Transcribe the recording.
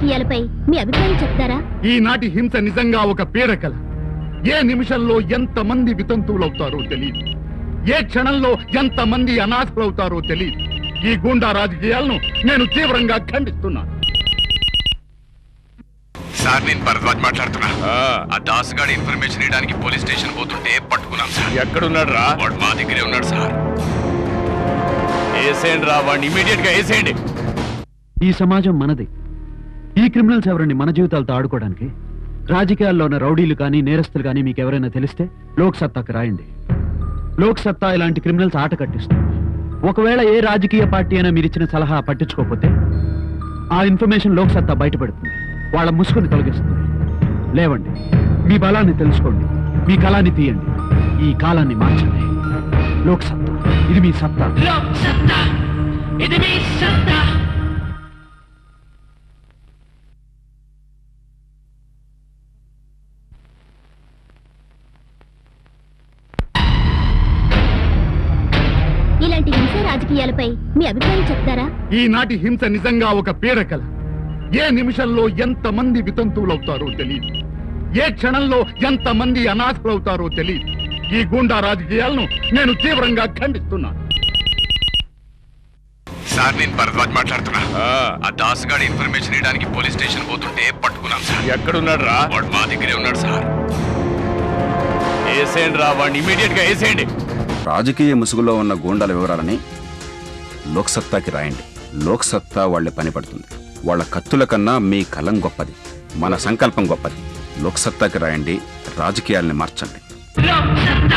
రాజకీయాలపై మీ అభిప్రాయం చెప్తారా? ఈనాటి హింస నిజంగా ఒక పీడకల. ఏ నిమిషంలో ఎంతమంది వితంతువులవుతారో తెలియదు, ఏ క్షణంలో ఎంతమంది అనాథలవుతారో తెలియదు. ఈ గూండా రాజకీయాలను నేను తీవ్రంగా ఖండిస్తున్నాను. సార్, నేను భరద్వాజ్ మాట్లాడుతున్నా. ఆ దాసుగాడి ఇన్ఫర్మేషన్ ఇవ్వడానికి పోలీస్ స్టేషన్ పోతుంటే పట్టుకున్నాం సార్. ఎక్కడున్నాడు రా? వాడు మా దగ్గరే ఉన్నాడు సార్. వేసేయండి రా, వాడిని ఇమీడియట్ గా వేసేయండి. ఈ సమాజం మనది. ఈ క్రిమినల్స్ ఎవరండి మన జీవితాలతో ఆడుకోవడానికి? రాజకీయాల్లో ఉన్న రౌడీలు కానీ నేరస్తులు కానీ మీకు ఎవరైనా తెలిస్తే లోక్ సత్తాకు రాయండి. లోక్ సత్తా ఇలాంటి క్రిమినల్స్ ఆట కట్టిస్తుంది. ఒకవేళ ఏ రాజకీయ పార్టీ అయినా మీరు ఇచ్చిన సలహా పట్టించుకోకపోతే ఆ ఇన్ఫర్మేషన్ లోక్ సత్తా బయటపడుతుంది, వాళ్ళ ముసుగుని తొలగిస్తుంది. లేవండి, మీ బలాన్ని తెలుసుకోండి, మీ కళాన్ని తీయండి, ఈ కాలాన్ని మార్చండి. లోక్ సత్తా, ఇది మీ సత్తా. లోక్ సత్తా, ఇది మీ సత్తా. ఇలాంటి హింస రాజకీయాలపై మీ అభిప్రాయం చెప్తారా? ఈనాటి హింస నిజంగా ఒక పీడకల. ఏ నిమిషంలో ఎంతమంది వితంతువులవుతారో తెలియదు, ఏ క్షణంలో ఎంతమంది అనాథలవుతారో తెలియదు. ఈ గూండా రాజకీయాలను నేను తీవ్రంగా ఖండిస్తున్నాను. సార్, నేను భరద్వాజ్ మాట్లాడుతున్నా. ఆ దాసుగాడి ఇన్ఫర్మేషన్ ఇవ్వడానికి పోలీస్ స్టేషన్ పోతుంటే పట్టుకున్నాం సార్. ఎక్కడున్నాడు రా? వాడు మా దగ్గరే ఉన్నాడు సార్. వేసేయండి రా, వాడిని ఇమీడియట్ గా వేసేయండి. రాజకీయ ముసుగులో ఉన్న గూండాల వివరాలని లోక్సత్తాకి రాయండి. లోక్సత్తా వాళ్ళ పని పడుతుంది. వాళ్ళ కత్తుల కన్నా మీ కలం గొప్పది, మన సంకల్పం గొప్పది. లోక్సత్తాకి రాయండి, రాజకీయాల్ని మార్చండి. లోక్ సత్తా.